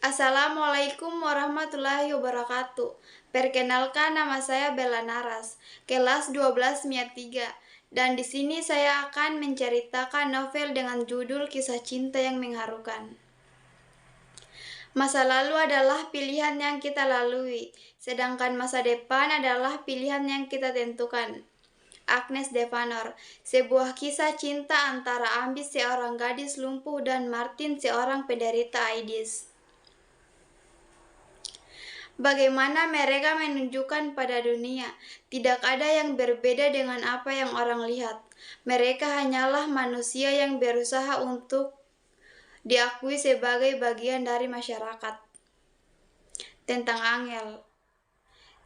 Assalamualaikum warahmatullahi wabarakatuh. Perkenalkan, nama saya Bella Naras, kelas 12 MIAT 3. Dan di sini saya akan menceritakan novel dengan judul Kisah Cinta yang Mengharukan. Masa lalu adalah pilihan yang kita lalui, sedangkan masa depan adalah pilihan yang kita tentukan. Agnes Devanor, sebuah kisah cinta antara Ambis, seorang gadis lumpuh, dan Martin, seorang penderita AIDS. Bagaimana mereka menunjukkan pada dunia, tidak ada yang berbeda dengan apa yang orang lihat. Mereka hanyalah manusia yang berusaha untuk diakui sebagai bagian dari masyarakat. Tentang Angel,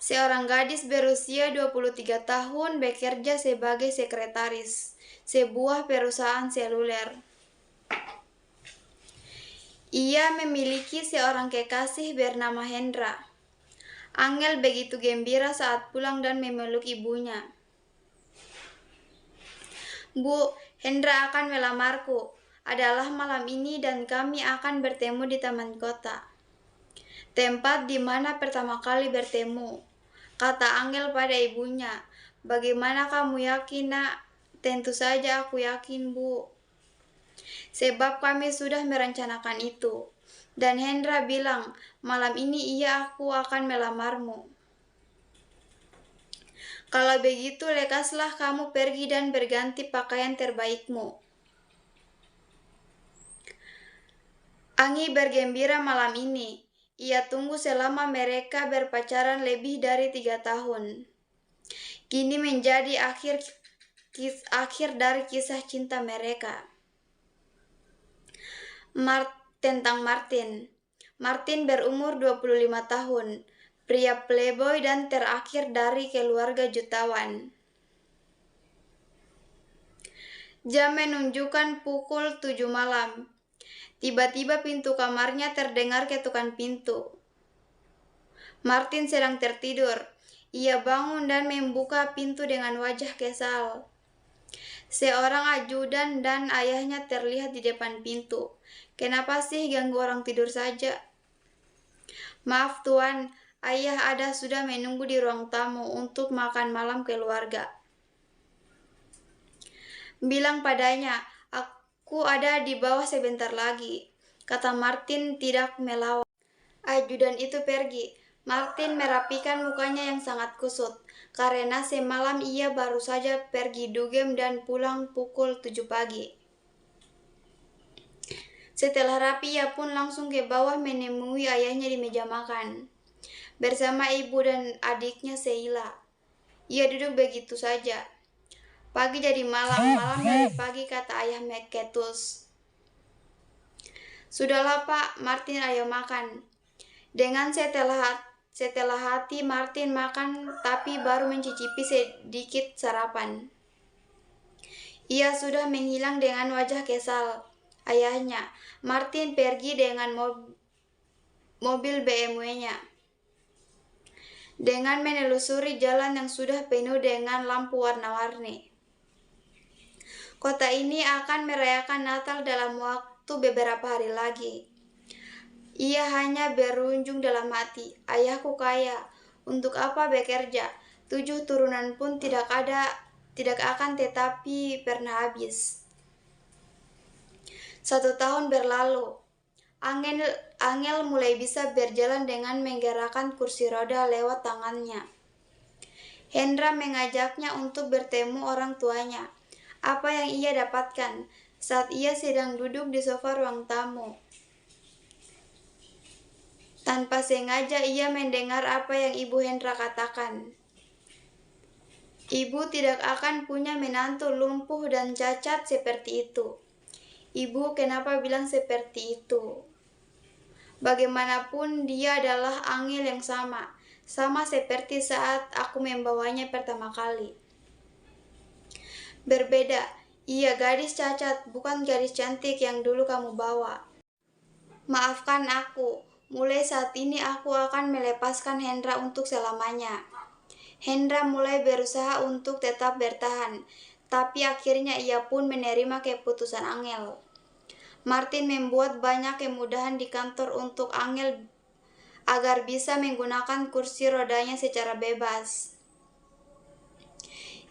seorang gadis berusia 23 tahun bekerja sebagai sekretaris sebuah perusahaan seluler. Ia memiliki seorang kekasih bernama Hendra. Angel begitu gembira saat pulang dan memeluk ibunya. "Bu, Hendra akan melamarku. Adalah malam ini dan kami akan bertemu di taman kota. Tempat di mana pertama kali bertemu," kata Angel pada ibunya. "Bagaimana kamu yakin, Nak?" "Tentu saja aku yakin, Bu. Sebab kami sudah merencanakan itu." Dan Hendra bilang, "Malam ini aku akan melamarmu. Kalau begitu, lekaslah kamu pergi dan berganti pakaian terbaikmu." Anggi bergembira malam ini. Ia tunggu selama mereka berpacaran lebih dari 3 tahun. Kini menjadi akhir dari kisah cinta mereka. Tentang Martin. Martin berumur 25 tahun, pria playboy dan terakhir dari keluarga jutawan. Jam menunjukkan pukul 7 malam. Tiba-tiba pintu kamarnya terdengar ketukan pintu. Martin sedang tertidur. Ia bangun dan membuka pintu dengan wajah kesal. Seorang ajudan dan ayahnya terlihat di depan pintu. "Kenapa sih ganggu orang tidur saja?" "Maaf Tuan, ayah ada sudah menunggu di ruang tamu untuk makan malam keluarga." "Bilang padanya, aku ada di bawah sebentar lagi," kata Martin tidak melawan. Ajudan itu pergi. Martin merapikan mukanya yang sangat kusut, karena semalam ia baru saja pergi dugem dan pulang pukul 7 pagi. Setelah rapi, ia pun langsung ke bawah menemui ayahnya di meja makan, bersama ibu dan adiknya Sheila. Ia duduk begitu saja. "Pagi jadi malam, malam dari pagi," kata ayah Ketus. "Sudahlah Pak, Martin, ayo makan." Dengan setelah hati Martin makan, tapi baru mencicipi sedikit sarapan. Ia sudah menghilang dengan wajah kesal ayahnya. Martin pergi dengan mobil BMW-nya. Dengan menelusuri jalan yang sudah penuh dengan lampu warna-warni. Kota ini akan merayakan Natal dalam waktu beberapa hari lagi. Ia hanya berunjung dalam hati, "Ayahku kaya, untuk apa bekerja? 7 turunan pun tidak akan tetapi pernah habis." 1 tahun berlalu. Angel mulai bisa berjalan dengan menggerakkan kursi roda lewat tangannya. Hendra mengajaknya untuk bertemu orang tuanya. Apa yang ia dapatkan saat ia sedang duduk di sofa ruang tamu? Tanpa sengaja ia mendengar apa yang ibu Hendra katakan. "Ibu tidak akan punya menantu lumpuh dan cacat seperti itu." "Ibu, kenapa bilang seperti itu? Bagaimanapun dia adalah Angel yang sama seperti saat aku membawanya pertama kali. Berbeda, ia gadis cacat, bukan gadis cantik yang dulu kamu bawa. Maafkan aku, mulai saat ini aku akan melepaskan Hendra untuk selamanya." Hendra mulai berusaha untuk tetap bertahan, tapi akhirnya ia pun menerima keputusan Angel. Martin membuat banyak kemudahan di kantor untuk Angel agar bisa menggunakan kursi rodanya secara bebas.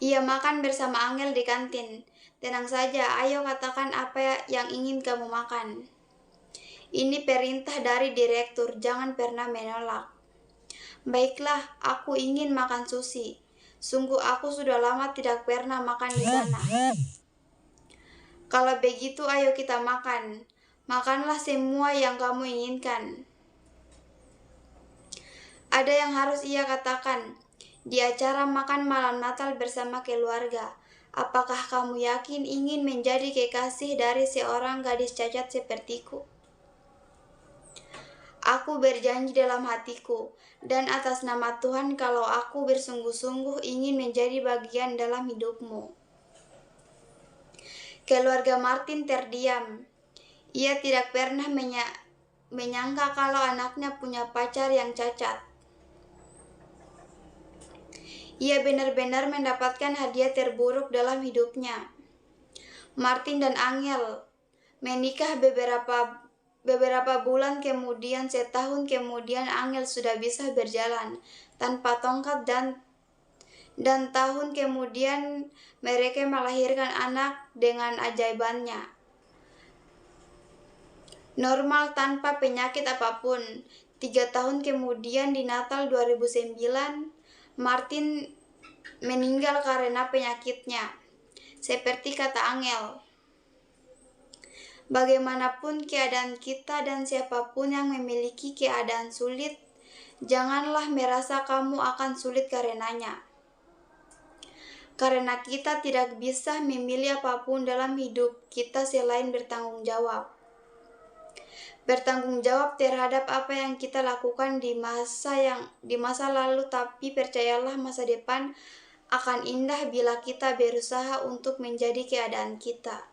Ia makan bersama Angel di kantin. Tenang saja, ayo katakan apa yang ingin kamu makan. Ini perintah dari direktur, jangan pernah menolak. Baiklah, aku ingin makan sushi. Sungguh aku sudah lama tidak pernah makan di sana. Kalau begitu ayo kita makan. Makanlah semua yang kamu inginkan. Ada yang harus ia katakan. Di acara makan malam Natal bersama keluarga, apakah kamu yakin ingin menjadi kekasih dari seorang gadis cacat sepertiku? Aku berjanji dalam hatiku, dan atas nama Tuhan kalau aku bersungguh-sungguh ingin menjadi bagian dalam hidupmu. Keluarga Martin terdiam. Ia tidak pernah menyangka kalau anaknya punya pacar yang cacat. Ia benar-benar mendapatkan hadiah terburuk dalam hidupnya. Martin dan Angel menikah beberapa bulan kemudian, setahun kemudian Angel sudah bisa berjalan tanpa tongkat dan tahun kemudian mereka melahirkan anak dengan ajaibannya. Normal tanpa penyakit apapun. 3 tahun kemudian di Natal 2009, Martin meninggal karena penyakitnya. Seperti kata Angel, bagaimanapun keadaan kita dan siapapun yang memiliki keadaan sulit, janganlah merasa kamu akan sulit karenanya. Karena kita tidak bisa memilih apapun dalam hidup kita selain bertanggung jawab. Bertanggung jawab terhadap apa yang kita lakukan di masa lalu, tapi percayalah masa depan akan indah bila kita berusaha untuk menjadi keadaan kita.